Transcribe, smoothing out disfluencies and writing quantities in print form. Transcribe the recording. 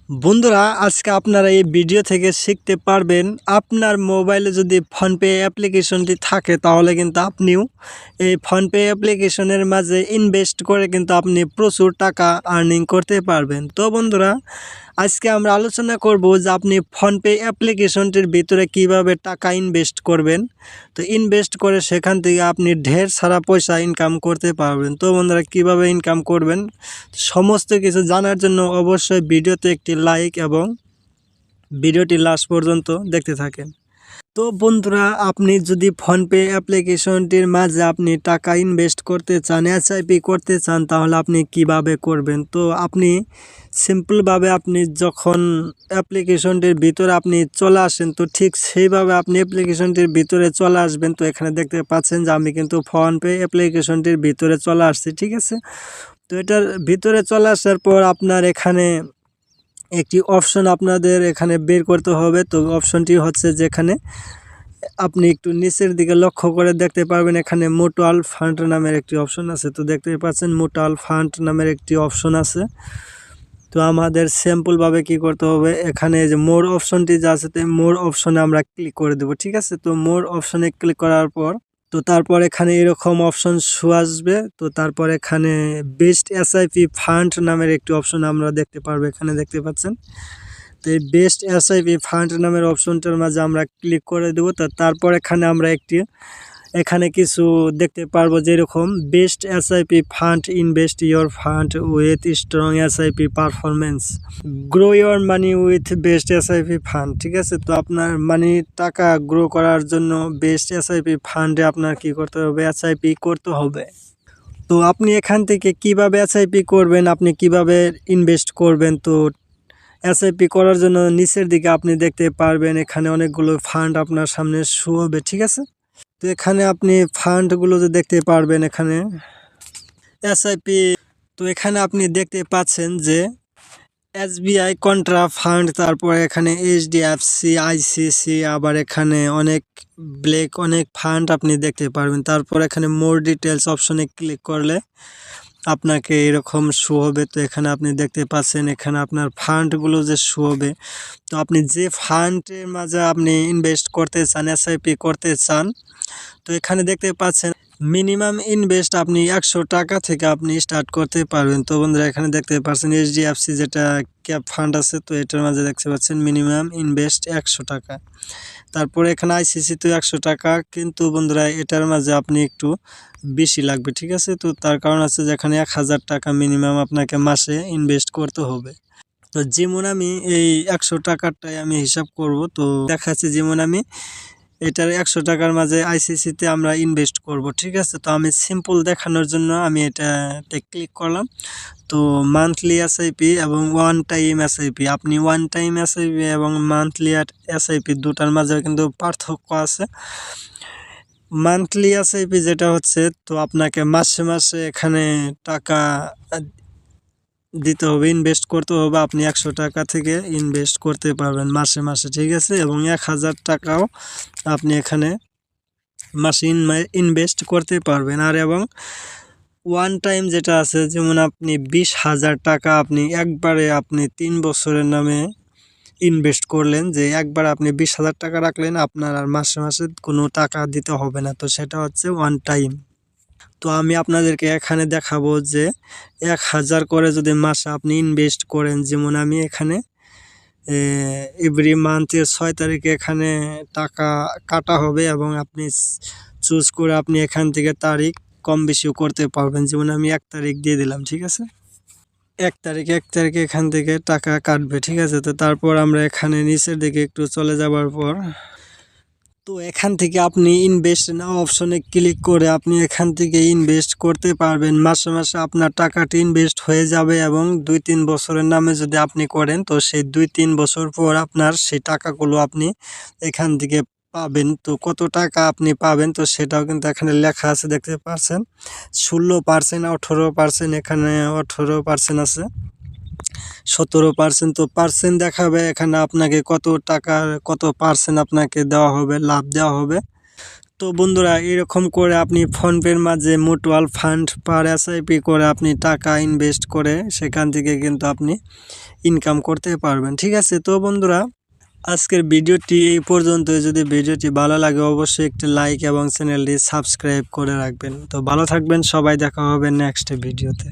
বন্ধুরা, আজকে আপনারা এই ভিডিও থেকে শিখতে পারবেন আপনার মোবাইলে যদি ফোনপে অ্যাপ্লিকেশনটি থাকে তাহলে কিন্তু আপনিও এই ফোনপে অ্যাপ্লিকেশনের মাঝে ইনভেস্ট করে কিন্তু আপনি প্রচুর টাকা আর্নিং করতে পারবেন। তো বন্ধুরা, আজকে আমরা আলোচনা করব যে আপনি ফোনপে অ্যাপ্লিকেশনটির ভিতরে কিভাবে টাকা ইনভেস্ট করবেন। তো ইনভেস্ট করে সেখান থেকে আপনি ঢের সারা পয়সা ইনকাম করতে পারবেন। তো বন্ধুরা, কিভাবে ইনকাম করবেন সমস্ত কিছু জানার জন্য অবশ্যই ভিডিওতে একটি লাইক এবং ভিডিওটি লাস্ট পর্যন্ত দেখতে থাকেন। তো বন্ধুরা, আপনি যদি ফোনপে অ্যাপ্লিকেশনটির মাঝে আপনি টাকা ইনভেস্ট করতে চান, এসআইপি করতে চান, তাহলে আপনি কিভাবে করবেন। তো আপনি সিম্পলভাবে আপনি যখন অ্যাপ্লিকেশনটির ভিতরে আপনি চলে আসেন, তো ঠিক সেইভাবে আপনি অ্যাপ্লিকেশনটির ভিতরে চলে আসবেন। তো এখানে দেখতে পাচ্ছেন যে আমি কিন্তু ফোনপে অ্যাপ্লিকেশনটির ভিতরে চলে আসছি, ঠিক আছে। তো এটার ভিতরে চলে আসার পর আপনার এখানে একটি অপশন আপনাদের এখানে বের করতে হবে। তো অপশনটি হচ্ছে যেখানে আপনি একটু নিচের দিকে লক্ষ্য করে দেখতে পারবেন এখানে মিউচুয়াল ফান্ড নামের একটি অপশন আছে। তো দেখতে পাচ্ছেন মিউচুয়াল ফান্ড নামের একটি অপশন আছে। তো আমাদের সিম্পলভাবে কি করতে হবে, এখানে যে মোর অপশনটি যা আছে মোর অপশনে আমরা ক্লিক করে দেব, ঠিক আছে। তো মোর অপশনে ক্লিক করার পর তো তারপর এখানে এরকম অপশন শো আসবে। তো তারপর এখানে বেস্ট এসআইপি ফান্ড নামের একটি অপশন আমরা দেখতে পারবো, এখানে দেখতে পাচ্ছেন। তো এই বেস্ট এসআইপি ফান্ড নামের অপশনটার মাঝে আমরা ক্লিক করে দেবো। তো তারপর এখানে আমরা এখানে কিছু দেখতে পারবো, যেরকম best SIP fund, invest your fund with strong SIP performance, grow your money with best SIP fund, ঠিক আছে। তো আপনার মানি টাকা গ্রো করার জন্য বেস্ট এসআইপি ফান্ডে আপনার কি করতে হবে, এসআইপি করতে হবে। তো আপনি এখান থেকে কিভাবে এসআইপি করবেন, আপনি কিভাবে ইনভেস্ট করবেন, তো এসআইপি করার জন্য নিচের দিকে আপনি দেখতে পারবেন এখানে অনেকগুলো ফান্ড আপনার সামনে শো হবে, ঠিক আছে। তো এখানে আপনি ফান্ডগুলো যে দেখতে পারবেন এখানে এসআইপি। তো এখানে আপনি দেখতে পাচ্ছেন যে এসবিআই কন্ট্রা ফান্ড, তারপরে এখানে এইচডিএফসি, আইসিসি, আবার এখানে অনেক ফান্ড আপনি দেখতে পারবেন। তারপর এখানে মোর ডিটেলস অপশনে ক্লিক করলে আপনাকে এরকম শো হবে। তো এখানে আপনি দেখতে পাচ্ছেন এখানে আপনার ফান্ডগুলো যে শো হবে। তো আপনি যে ফান্ডের মাঝে আপনি ইনভেস্ট করতে চান, এসআইপি করতে চান, তো এখানে দেখতে পাচ্ছেন মিনিমাম ইনভেস্ট আপনি 100 টাকা থেকে আপনি স্টার্ট করতে পারবেন। তো বন্ধুরা, এখানে দেখতে পাচ্ছেন এইচডিএফসি যেটা ক্যাপ ফান্ড আছে, তো এটার মাঝে দেখতে পাচ্ছেন মিনিমাম ইনভেস্ট 100 টাকা। তারপরে এখানে আইসিসি তো 100 টাকা, কিন্তু বন্ধুরা এটার মাঝে আপনি একটু বেশি লাগবে, ঠিক আছে। তো তার কারণ আছে যে এখানে 1000 টাকা মিনিমাম আপনাকে মাসে ইনভেস্ট করতে হবে। তো যেমন আমি এই 100 টাকারটাই আমি হিসাব করব। তো দেখাচ্ছে যেমন আমি এটার 100 টাকার মাঝে আইসিসিতে আমরা ইনভেস্ট করব, ঠিক আছে। তো আমি সিম্পল দেখানোর জন্য আমি এটাতে ক্লিক করলাম। তো মান্থলি এসআইপি এবং ওয়ান টাইম এসআইপি, আপনি ওয়ান টাইম এসআইপি এবং মান্থলি এসআইপি দুটার মাঝে কিন্তু পার্থক্য আছে। মান্থলি এসআইপি যেটা হচ্ছে, তো আপনাকে মাসে মাসে এখানে টাকা দিতে হবে, ইনভেস্ট করতে হবে। আপনি 100 টাকা থেকে ইনভেস্ট করতে পারবেন মাসে মাসে, ঠিক আছে। এবং 1000 টাকাও আপনি এখানে মাসে ইনভেস্ট করতে পারবেন। আর এবং ওয়ান টাইম যেটা আছে, যেমন আপনি 20,000 টাকা আপনি একবারে আপনি 3 বছরের নামে ইনভেস্ট করলেন, যে একবার আপনি 20,000 টাকা রাখলেন, আপনার আর মাসে মাসে কোনো টাকা দিতে হবে না। তো সেটা হচ্ছে ওয়ান টাইম। তো আমি আপনাদেরকে এখানে দেখাবো যে 1000 করে যদি মাসে আপনি ইনভেস্ট করেন, যেমন আমি এখানে এভরি মান্থের 6 তারিখে এখানে টাকা কাটা হবে এবং আপনি চুজ করে আপনি এখান থেকে তারিখ কম বেশিও করতে পারবেন। যেমন আমি 1 তারিখ দিয়ে দিলাম, ঠিক আছে। 1 তারিখে এখান থেকে টাকা কাটবে, ঠিক আছে। তো তারপর আমরা এখানে নিচের দিকে একটু চলে যাবার পর তো এখান থেকে আপনি ইনভেস্ট নাও অপশনে ক্লিক করে আপনি এখান থেকে ইনভেস্ট করতে পারবেন। মাসে মাসে আপনার টাকাটি ইনভেস্ট হয়ে যাবে এবং 2-3 বছরের নামে যদি আপনি করেন, তো সেই 2-3 বছর পর আপনার সেই টাকাগুলো আপনি এখান থেকে পাবেন। তো কত টাকা আপনি পাবেন, তো সেটাও কিন্তু এখানে লেখা আছে, দেখতে পাচ্ছেন 16%, 18%, এখানে 18% আছে, 17%। তো পার্সেন্ট দেখাবে এখানে আপনাকে কত টাকার কত পার্সেন্ট আপনাকে দেওয়া হবে, লাভ দেওয়া হবে। তো বন্ধুরা এরকম করে আপনি ফোনপের মাঝে মিউচুয়াল ফান্ড পার এসআইপি করে আপনি টাকা ইনভেস্ট করে সেখান থেকে কিন্তু আপনি ইনকাম করতে পারবেন। ঠিক আছে, তো বন্ধুরা আজকের ভিডিওটি এই পর্যন্ত। যদি ভিডিওটি ভালো লাগে অবশ্যই একটি লাইক এবং চ্যানেলটি সাবস্ক্রাইব করে রাখবেন। তো ভালো থাকবেন সবাই, দেখা হবে নেক্সট ভিডিওতে।